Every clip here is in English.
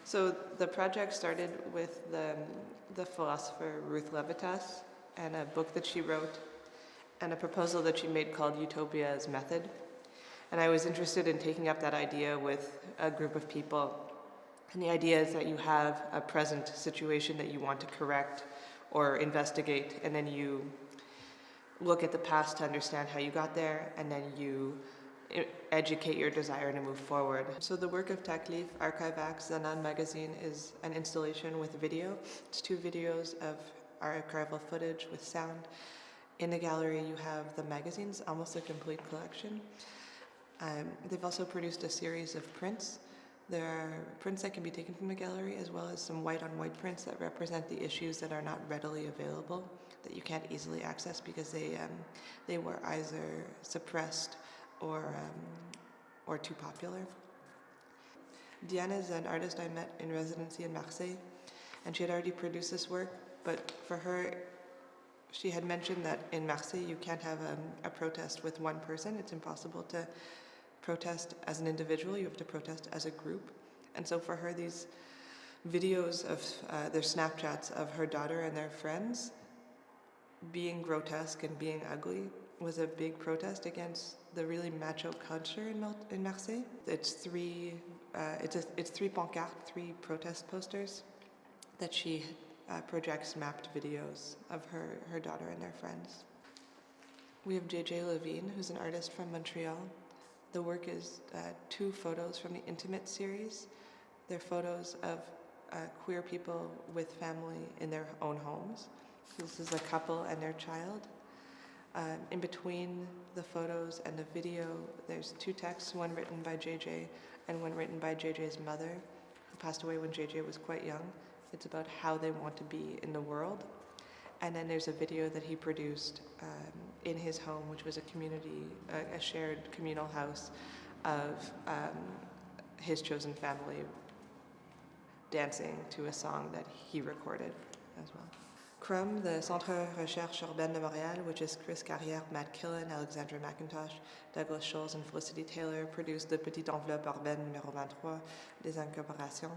So the project started with the philosopher Ruth Levitas and a book that she wrote and a proposal that she made called Utopie as method. And I was interested in taking up that idea with a group of people. And the idea is that you have a present situation that you want to correct or investigate, and then you look at the past to understand how you got there, and then you educate your desire to move forward. So the work of Taklif, Archivax, Zanan magazine is an installation with video. It's 2 videos of archival footage with sound. In the gallery you have the magazines, almost a complete collection. They've also produced a series of prints. There are prints that can be taken from the gallery, as well as some white-on-white prints that represent the issues that are not readily available, that you can't easily access because they were either suppressed or too popular. Diane is an artist I met in residency in Marseille, and she had already produced this work, but for her, she had mentioned that in Marseille you can't have a protest with one person. It's impossible to protest as an individual, you have to protest as a group. And so for her, these videos of their Snapchats of her daughter and their friends being grotesque and being ugly was a big protest against the really macho culture in Marseille. It's 3 pancartes, 3 protest posters that she projects mapped videos of her daughter and their friends. We have JJ Levine, who's an artist from Montreal. The work is 2 photos from the Intimate series. They're photos of queer people with family in their own homes. This is a couple and their child. In between the photos and the video, there's 2 texts, one written by JJ and one written by JJ's mother, who passed away when JJ was quite young. It's about how they want to be in the world. And then there's a video that he produced in his home, which was a shared communal house of his chosen family dancing to a song that he recorded as well. Comme, the Centre Recherche Urbaine de Montréal, which is Chris Carrière, Matt Killen, Alexandra McIntosh, Douglas Scholes, and Felicity Taylor, produced the Petite Enveloppe Urbaine numéro 23, des Incorporations.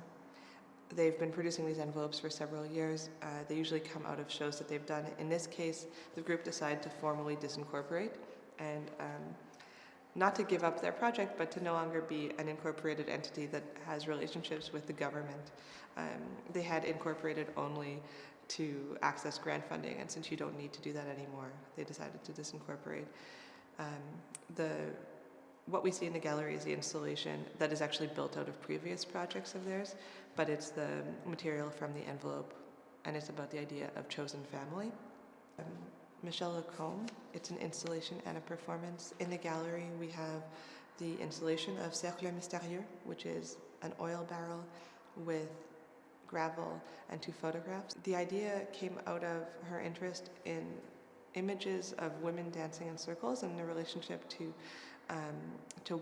They've been producing these envelopes for several years. They usually come out of shows that they've done. In this case, the group decided to formally disincorporate and not to give up their project, but to no longer be an incorporated entity that has relationships with the government. They had incorporated only to access grant funding, and since you don't need to do that anymore, they decided to disincorporate. What we see in the gallery is the installation that is actually built out of previous projects of theirs, but it's the material from the envelope, and it's about the idea of chosen family. Michelle Lacombe, it's an installation and a performance. In the gallery, we have the installation of Cercle Mystérieux, which is an oil barrel with gravel and 2 photographs. The idea came out of her interest in images of women dancing in circles and the relationship to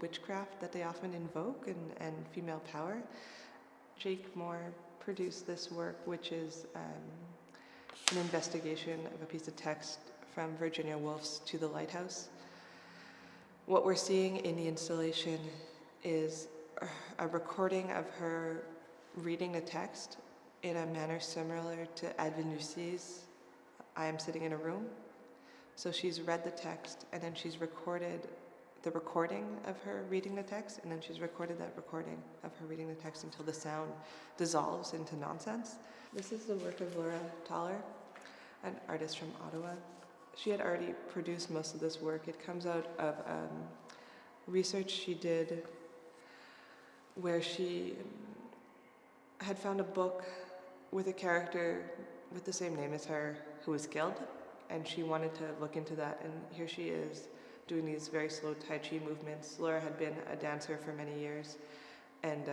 witchcraft that they often invoke and female power. Jake Moore produced this work, which is an investigation of a piece of text from Virginia Woolf's To the Lighthouse. What we're seeing in the installation is a recording of her reading the text in a manner similar to Advin Lucie's I Am Sitting in a Room. So she's read the text, and then she's recorded the recording of her reading the text, and then she's recorded that recording of her reading the text until the sound dissolves into nonsense. This is the work of Laura Thaler, an artist from Ottawa. She had already produced most of this work. It comes out of research she did where she had found a book with a character with the same name as her who was killed, and she wanted to look into that, and here she is doing these very slow Tai Chi movements. Laura had been a dancer for many years and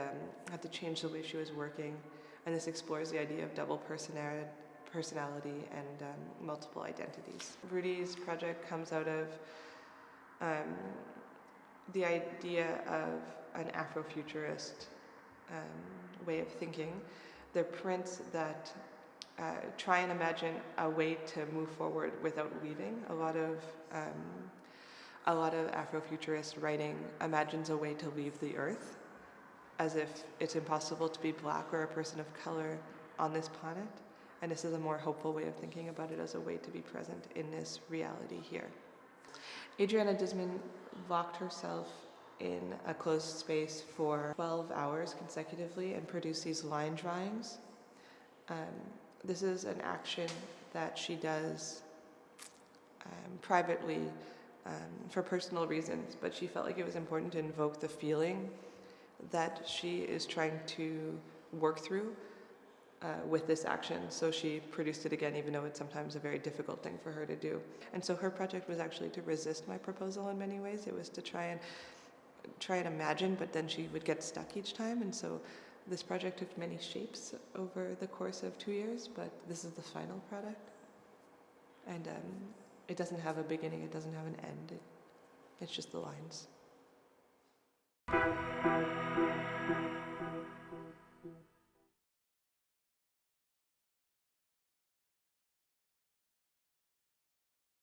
had to change the way she was working, and this explores the idea of double personality and multiple identities. Rudy's project comes out of the idea of an Afrofuturist way of thinking. They're prints that try and imagine a way to move forward without leaving. A lot of Afrofuturist writing imagines a way to leave the earth, as if it's impossible to be Black or a person of color on this planet. And this is a more hopeful way of thinking about it as a way to be present in this reality here. Adriana Disman locked herself in a closed space for 12 hours consecutively and produced these line drawings. This is an action that she does privately for personal reasons, but she felt like it was important to invoke the feeling that she is trying to work through with this action. So she produced it again, even though it's sometimes a very difficult thing for her to do. And so her project was actually to resist my proposal in many ways. It was to try and imagine, but then she would get stuck each time. And so this project took many shapes over the course of 2 years, but this is the final product. And it doesn't have a beginning, it doesn't have an end. It's just the lines.